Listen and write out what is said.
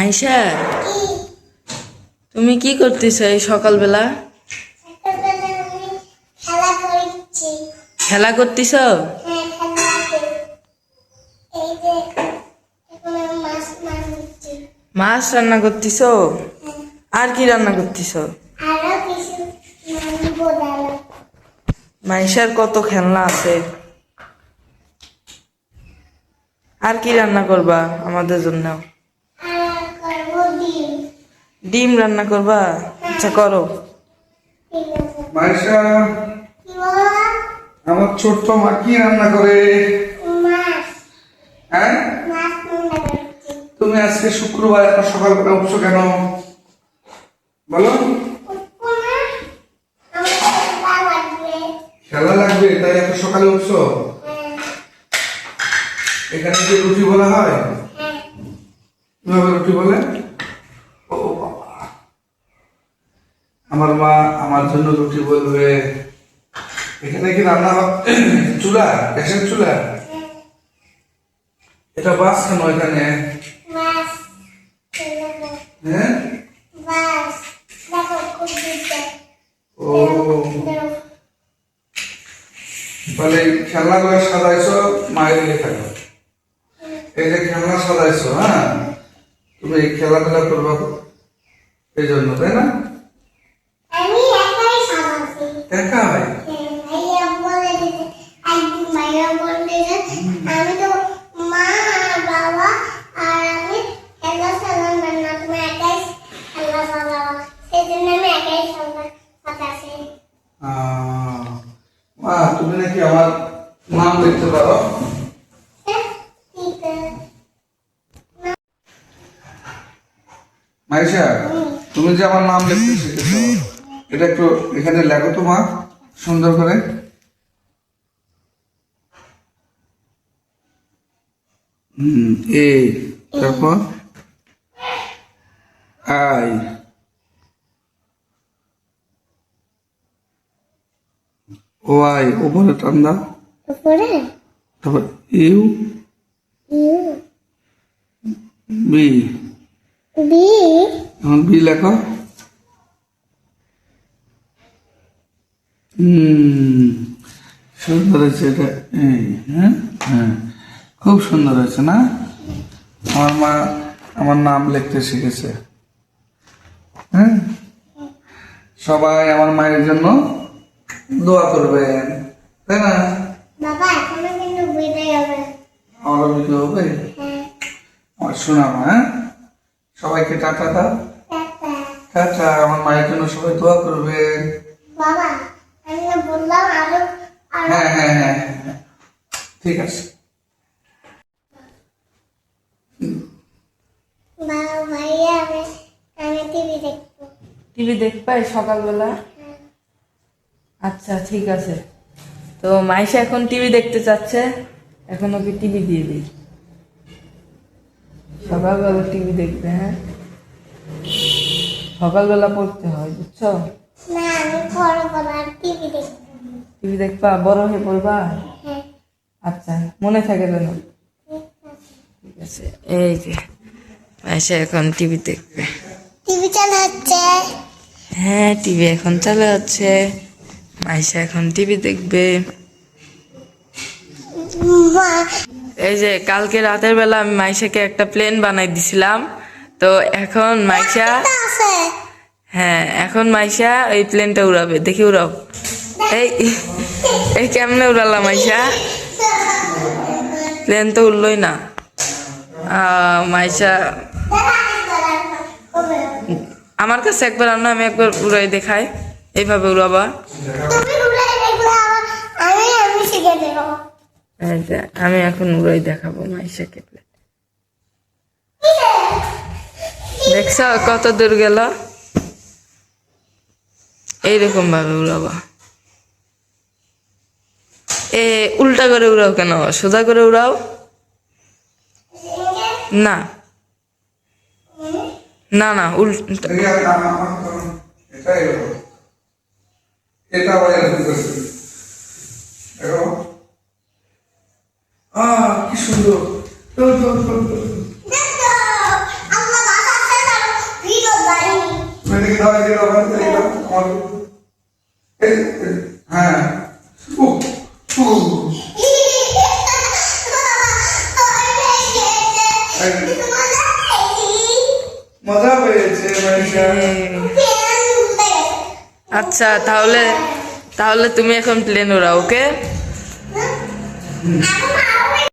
আয়শা, তুমি কি করতেছ এই সকালবেলা? খেলা করতেছ? মাছ রান্না করতেছ? আর কি রান্না করতেছ? মাইশার কত খেলনা আছে। আর কি রান্না করবা আমাদের জন্য? ডিম রান্না করবা? আচ্ছা করো। মাইশা, আমার ছোট্ট মা কি রান্না করে? হ্যাঁ, তুমি আজকে শুক্রবার এত সকালবেলা উঠছো কেন বলো? খেলা লাগবে তাই এত সকালে উঠছো? এখানে কি রুটি বলা হয়? কিভাবে রুটি বলে? ও বাবা, আমার মা আমার জন্য রুটি বলবে। এখানে কি রান্না হয়? চুলা, গ্যাসের চুলা? এটা বাস কেন এখানে? হ্যাঁ, ও বলে খেলনাগুলো সাজাইছো মায়ের লেখা। এই যে খেলনা সাজাইছো, হ্যাঁ, তুমি এই খেলাধুলা করবো এই জন্য, তাই না? একা হয়? আমি তো মা বাবা আর আমি খেলা চালাম না, তুমি একাই খেলা চালাও, সেই জন্য আমি একাই সাজাচ্ছি। মা, তুমি নাকি আমার নাম লিখতে পারো? মাইশা, তুমি যে আমার নাম লিখতে শিখেছো, এটা একটু এখানে লেখো তো মা, সুন্দর করে। এ, তারপর আই, ওয়াই, উপরে টান দাও। উপরে তারপর ইউ, ইউ বি, বি এখন বি লেখো। সুন্দর হয়েছে এটা। এই, হ্যাঁ হ্যাঁ, খুব সুন্দর হয়েছে না? আমার মা আমার নাম লিখতে শিখেছে। হ্যাঁ, সবাই আমার মায়ের জন্য দোয়া করবেন, তাই না? বাবা এখনো কিন্তু বিদায় হবে। আমারও বিয়ে হবে। হ্যাঁ, আমার শোনা মা, হ্যাঁ, সবাইকে টাটা দাও। টাটা। টাটা, আমার মায়ের জন্য সবাই দোয়া করবেন। বাবা আমি না বললাম আরো হ্যাঁ হ্যাঁ হ্যাঁ হ্যাঁ, ঠিক আছে। বাবা ভাইয়া আমি টিভি দেখবো। টিভি দেখবা এই সকালবেলা? আচ্ছা ঠিক আছে। তো মাইশা এখন টিভি দেখতে চাচ্ছে, এখন ওকে টিভি দিয়ে দিই। সকালবেলা টিভি দেখবে, হ্যাঁ, সকালবেলা পড়তে হয়, বুঝছো? না আমি বড় বড় টিভি দেখবো। টিভি দেখবা, বড় হয়ে পড়বা? হ্যাঁ, আচ্ছা, মনে থাকে যেন। ঠিক আছে, এই যে মাইশা এখন টিভি দেখবে। টিভি চালু হচ্ছে। হ্যাঁ, টিভি এখন চালু হচ্ছে। মাইশা এখন টিভি দেখবে। মা এই যে কালকে রাতের বেলা আমি মাইশাকে একটা প্লেন বানাই দিছিলাম, তো এখন মাইশা, আছে হ্যাঁ এখন মাইশা এই প্লেনটা উড়াবে, দেখি উড়াও। এই এই কেমনে উড়ালাম মাইশা? প্লেন তো উড়লই না। মাইশা আমার কাছে একবার আনো, আমি একবার উড়াই দেখাই, এইভাবে উড়াবা। তুমি উড়াই দেখলে আমি শিখে দেবো। এই যে আমি এখন উড়াই দেখাবো মাইশাকে। দেখছ কত দূর গেল? এইরকম ভাবে উড়াবা। উল্টা করে উড়াও কেন? সোজা করে উড়াও। না না না, উল্টা। এটা আবার এরকম করছে। দেখো, কি সুন্দর। দেখো আল্লাহ বাবা এদিকে দাও, এদিকে দাও, এদিকে দাও, আমার হ্যাঁ উহ, উহ। মজা পেয়েছে মাইশা। আচ্ছা তাহলে তাহলে তুমি এখন প্লেন উড়াও, ওকে? এখন